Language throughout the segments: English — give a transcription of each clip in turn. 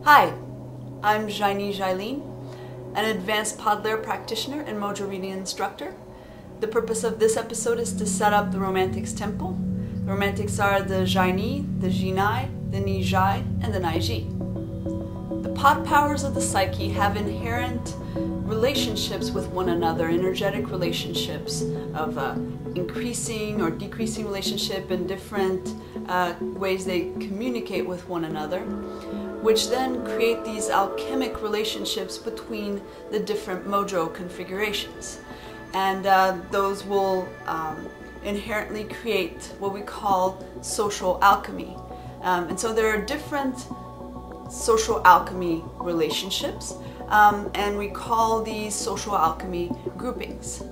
Hi, I'm Jaini Jailin, an advanced pod layer practitioner and mojo reading instructor. The purpose of this episode is to set up the Romantics Temple. The Romantics are the Jaini, the Jinai, the Nijai, and the Naiji. The pod powers of the psyche have inherent relationships with one another, energetic relationships of increasing or decreasing relationship in different ways they communicate with one another, which then create these alchemic relationships between the different mojo configurations. And those will inherently create what we call social alchemy. And so there are different social alchemy relationships, and we call these social alchemy groupings.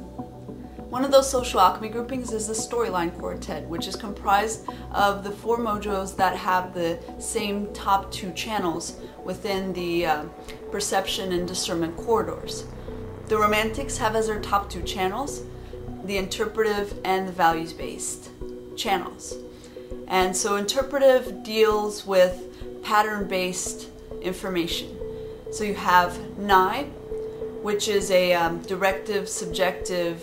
One of those social alchemy groupings is the storyline quartet, which is comprised of the 4 mojos that have the same top 2 channels within the perception and discernment corridors. The Romantics have as their top 2 channels the interpretive and the values-based channels. And so interpretive deals with pattern-based information. So you have Nai, which is a directive, subjective,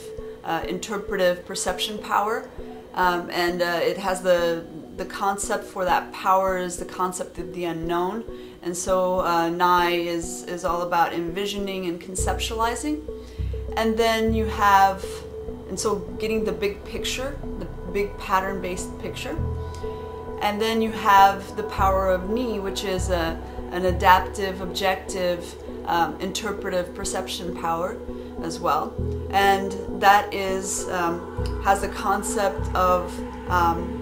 interpretive perception power, and it has the concept for that power is the concept of the unknown, and so Nai is all about envisioning and conceptualizing. And then you have, and so getting the big picture, the big pattern-based picture. And then you have the power of Ni, which is an adaptive, objective, interpretive perception power as well. And that is has the concept of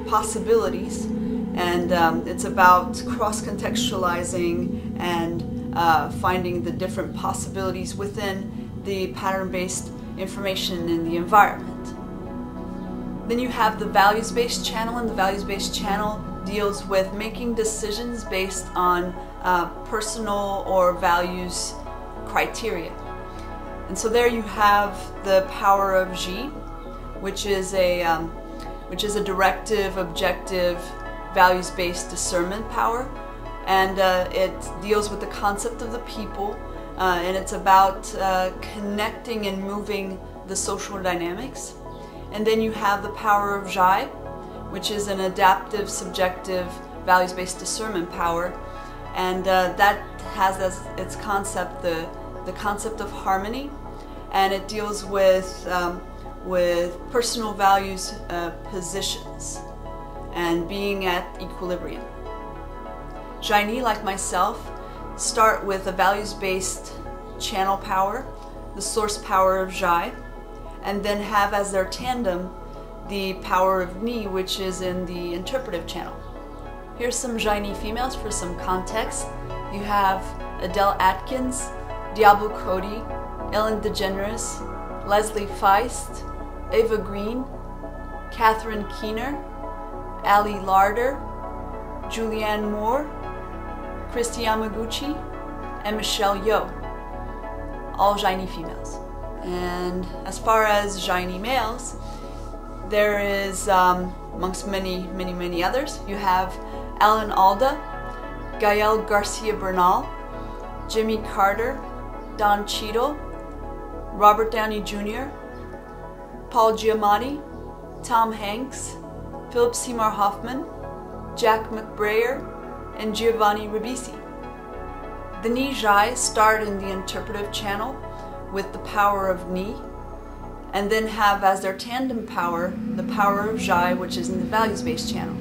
possibilities, and it's about cross-contextualizing and finding the different possibilities within the pattern-based information in the environment. Then you have the values-based channel, and the values-based channel deals with making decisions based on personal or values criteria. And so there you have the power of Ji, which is a directive, objective, values-based discernment power, and it deals with the concept of the people, and it's about connecting and moving the social dynamics. And then you have the power of Jai, which is an adaptive, subjective, values-based discernment power, and that has as its concept the concept of harmony, and it deals with personal values positions and being at equilibrium. Jaini, like myself, start with a values-based channel power, the source power of Jai, and then have as their tandem the power of Ni, which is in the interpretive channel. Here's some Jaini females for some context. You have Adele Atkins, Diablo Cody, Ellen DeGeneres, Leslie Feist, Ava Green, Catherine Keener, Ali Larder, Julianne Moore, Christy Yamaguchi, and Michelle Yeoh. All Jaini females. And as far as Jaini males, there is, amongst many others, you have Alan Alda, Gael Garcia Bernal, Jimmy Carter, Don Cheadle, Robert Downey Jr., Paul Giamatti, Tom Hanks, Philip Seymour Hoffman, Jack McBrayer, and Giovanni Ribisi. The Nijai start in the interpretive channel with the power of Ni, and then have as their tandem power the power of Jai, which is in the values-based channel.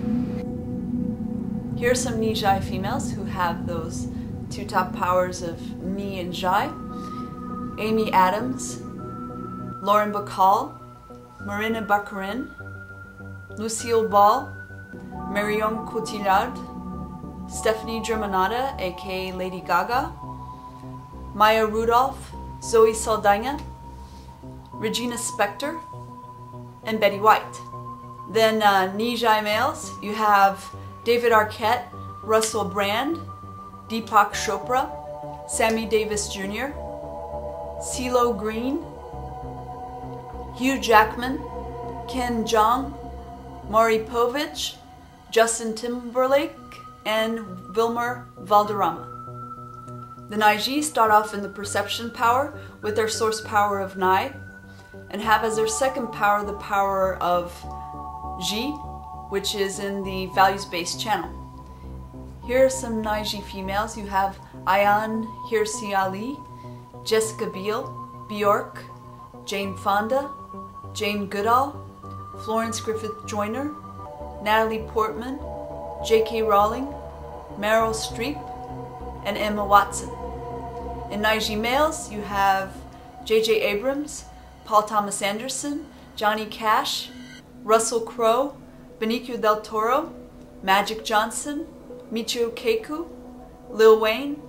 Here are some Nijai females who have those 2 top powers of Ni and Jai. Amy Adams, Lauren Bacall, Marina Baccarin, Lucille Ball, Marion Cotillard, Stephanie Germanotta, aka Lady Gaga, Maya Rudolph, Zoe Saldana, Regina Spektor, and Betty White. Then Nijai males, you have David Arquette, Russell Brand, Deepak Chopra, Sammy Davis Jr., CeeLo Green, Hugh Jackman, Ken Jeong, Maury Povich, Justin Timberlake, and Wilmer Valderrama. The Naiji start off in the perception power with their source power of Nai, and have as their second power the power of Ji, which is in the values-based channel. Here are some Naiji females. You have Ayaan Hirsi Ali, Jessica Biel, Bjork, Jane Fonda, Jane Goodall, Florence Griffith Joyner, Natalie Portman, J.K. Rowling, Meryl Streep, and Emma Watson. In Naiji males, you have J.J. Abrams, Paul Thomas Anderson, Johnny Cash, Russell Crowe, Benicio del Toro, Magic Johnson, Michio Kaku, Lil Wayne,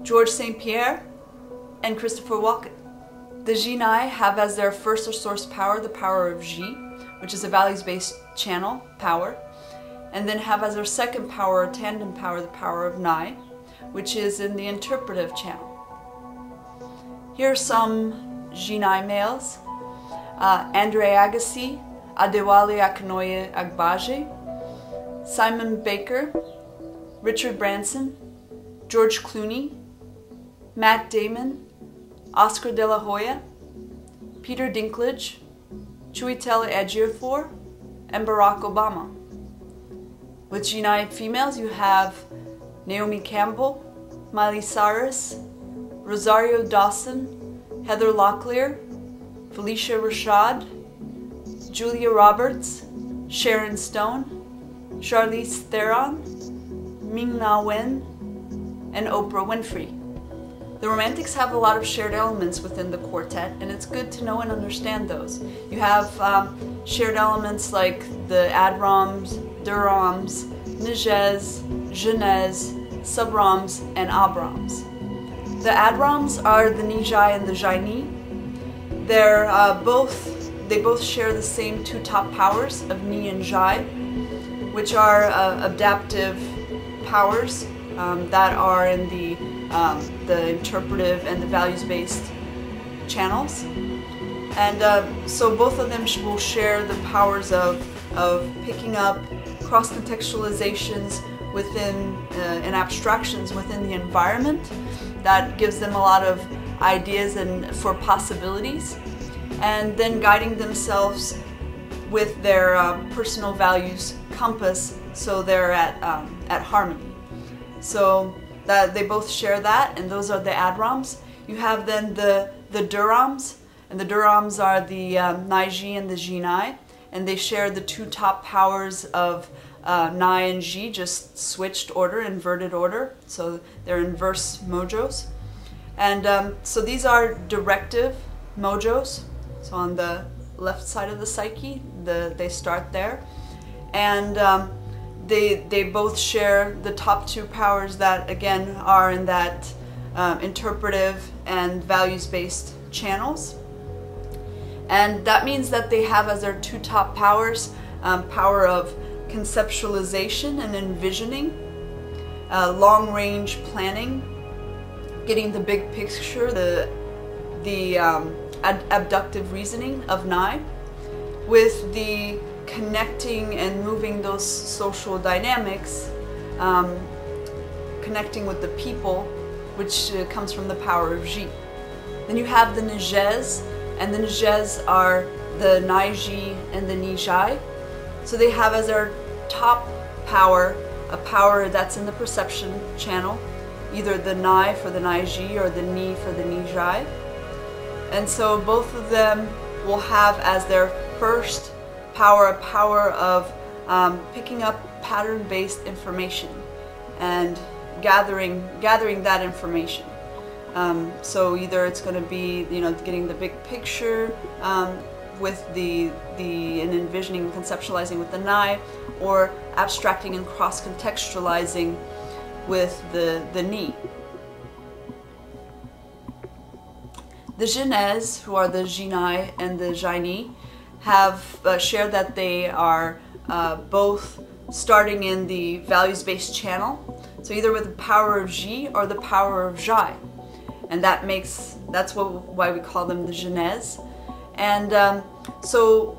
George St. Pierre, and Christopher Walken. The Jinai have as their first or source power the power of Ji, which is a values-based channel power, and then have as their second power or tandem power the power of Nai, which is in the interpretive channel. Here are some Jinai males. Andre Agassi, Adewale Akinnuoye Agbaje, Simon Baker, Richard Branson, George Clooney, Matt Damon, Oscar De La Hoya, Peter Dinklage, Chiwetel Ejiofor, and Barack Obama. With Jinai females, you have Naomi Campbell, Miley Cyrus, Rosario Dawson, Heather Locklear, Felicia Rashad, Julia Roberts, Sharon Stone, Charlize Theron, Ming-Na Wen, and Oprah Winfrey. The Romantics have a lot of shared elements within the quartet, and it's good to know and understand those. You have shared elements like the Adrams, Durams, Nijez, Genez, Subrams, and Abrams. The Adrams are the Nijai and the Jaini. They both share the same two top powers of Ni and Jai, which are adaptive powers that are in the interpretive and the values-based channels. And so both of them will share the powers of picking up cross-contextualizations within and abstractions within the environment that gives them a lot of ideas and for possibilities, and then guiding themselves with their personal values compass so they're at harmony. So that they both share that, and those are the Adrams. You have then the Durams, and the Durams are the Naiji and the Jinai, and they share the two top powers of Nai and Ji, just switched order, inverted order, so they're inverse mojos. And so these are directive mojos, so on the left side of the psyche, they start there. And they both share the top two powers that, again, are in that interpretive and values-based channels. And that means that they have as their two top powers, power of conceptualization and envisioning, long-range planning, getting the big picture, the abductive reasoning of Nai, with the connecting and moving those social dynamics, connecting with the people, which comes from the power of Ji. Then you have the Nijez, and the Nijez are the Naiji and the Nijai. So they have as their top power a power that's in the perception channel, either the Nai for the Naiji or the Ni for the Nijai. And so both of them will have as their first power a power of picking up pattern-based information and gathering that information. So either it's going to be, getting the big picture with and envisioning and conceptualizing with the Nai, or abstracting and cross-contextualizing with the Ni. The Genez, who are the Jinai and the Jaini, have shared that they are both starting in the values-based channel, so either with the power of Ji or the power of Jai, and that's why we call them the Genez. And so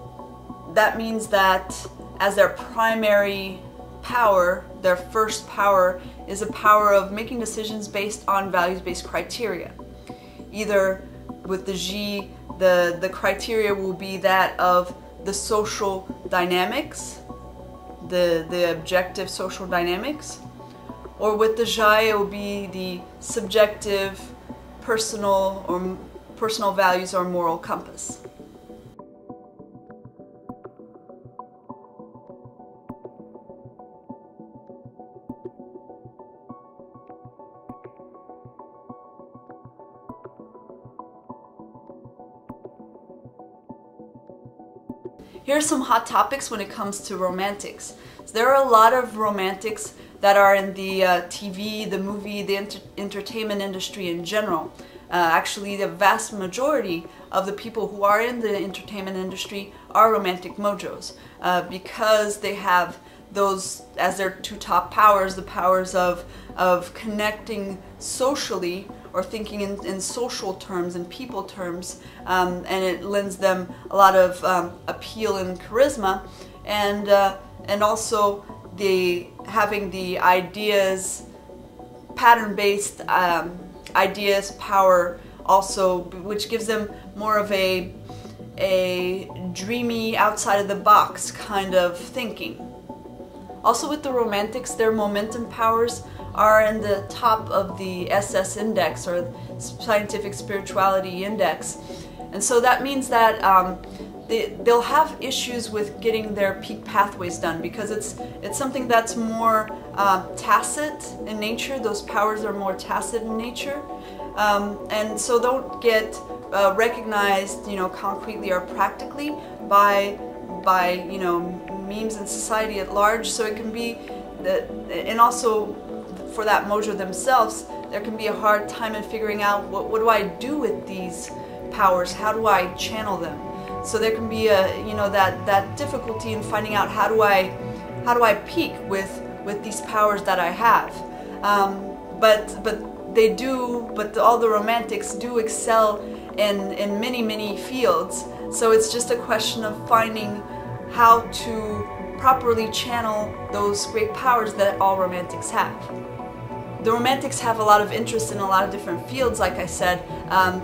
that means that as their primary power, their first power, is a power of making decisions based on values-based criteria. Either with the Zhi, the criteria will be that of the social dynamics, the objective social dynamics, or with the Zhai it will be the subjective personal values or moral compass. Here are some hot topics when it comes to romantics. So there are a lot of romantics that are in the TV, the movie, the entertainment industry in general. Actually, the vast majority of the people who are in the entertainment industry are romantic mojos because they have those as their two top powers, the powers of connecting socially or thinking in social terms and people terms, and it lends them a lot of appeal and charisma, and also having the ideas, pattern-based ideas power also, which gives them more of a dreamy, outside of the box kind of thinking. Also with the romantics, their momentum powers are in the top of the SS index, or scientific spirituality index. And so that means that they'll have issues with getting their peak pathways done because it's something that's more tacit in nature. Those powers are more tacit in nature, and so don't get recognized, concretely or practically by memes and society at large. So it can be that, and also for that mojo themselves, there can be a hard time in figuring out what do I do with these powers? How do I channel them? So there can be that difficulty in finding out how do I peak with these powers that I have. But all the romantics do excel in many fields. So it's just a question of finding how to properly channel those great powers that all romantics have. The romantics have a lot of interest in a lot of different fields, like I said.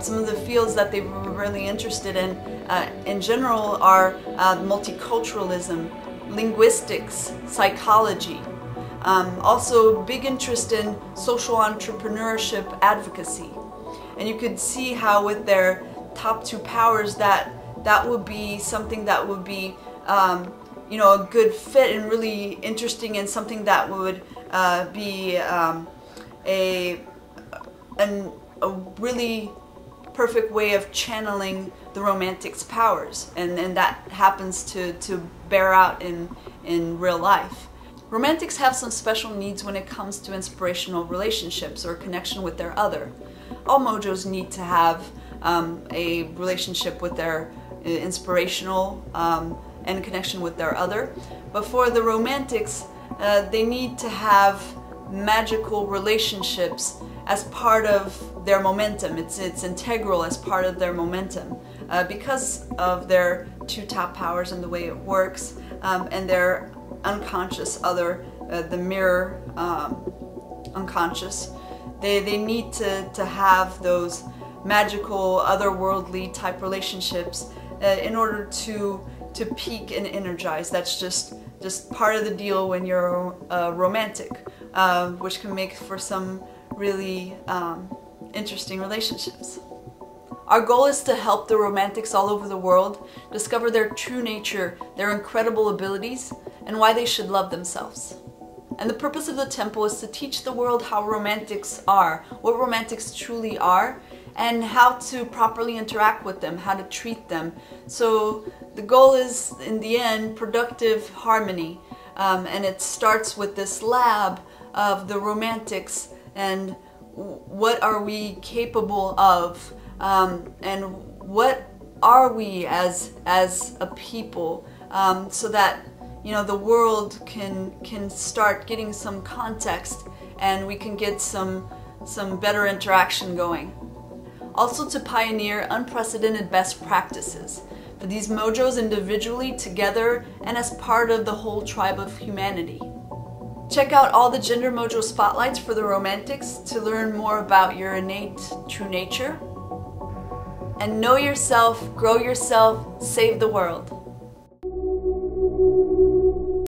Some of the fields that they were really interested in general are multiculturalism, linguistics, psychology. Also big interest in social entrepreneurship advocacy. And you could see how with their top two powers that would be something that would be a good fit and really interesting, and something that would be a really perfect way of channeling the romantics powers, and that happens to bear out in real life. Romantics have some special needs when it comes to inspirational relationships or connection with their other. All mojos need to have a relationship with their inspirational and connection with their other, but for the romantics, they need to have magical relationships as part of their momentum. It's integral as part of their momentum because of their two top powers and the way it works, and their unconscious other, the mirror unconscious. They need to have those magical, otherworldly type relationships in order to peak and energize. That's just part of the deal when you're romantic, which can make for some really interesting relationships. Our goal is to help the romantics all over the world discover their true nature, their incredible abilities, and why they should love themselves. And the purpose of the temple is to teach the world how romantics are, what romantics truly are, and how to properly interact with them, how to treat them. So the goal is, in the end, productive harmony. And it starts with this lab of the romantics and what are we capable of, and what are we as a people, so that the world can start getting some context and we can get some better interaction going. Also to pioneer unprecedented best practices for these mojos individually, together, and as part of the whole tribe of humanity. Check out all the Gender Mojo spotlights for the Romantics to learn more about your innate true nature. And know yourself, grow yourself, save the world.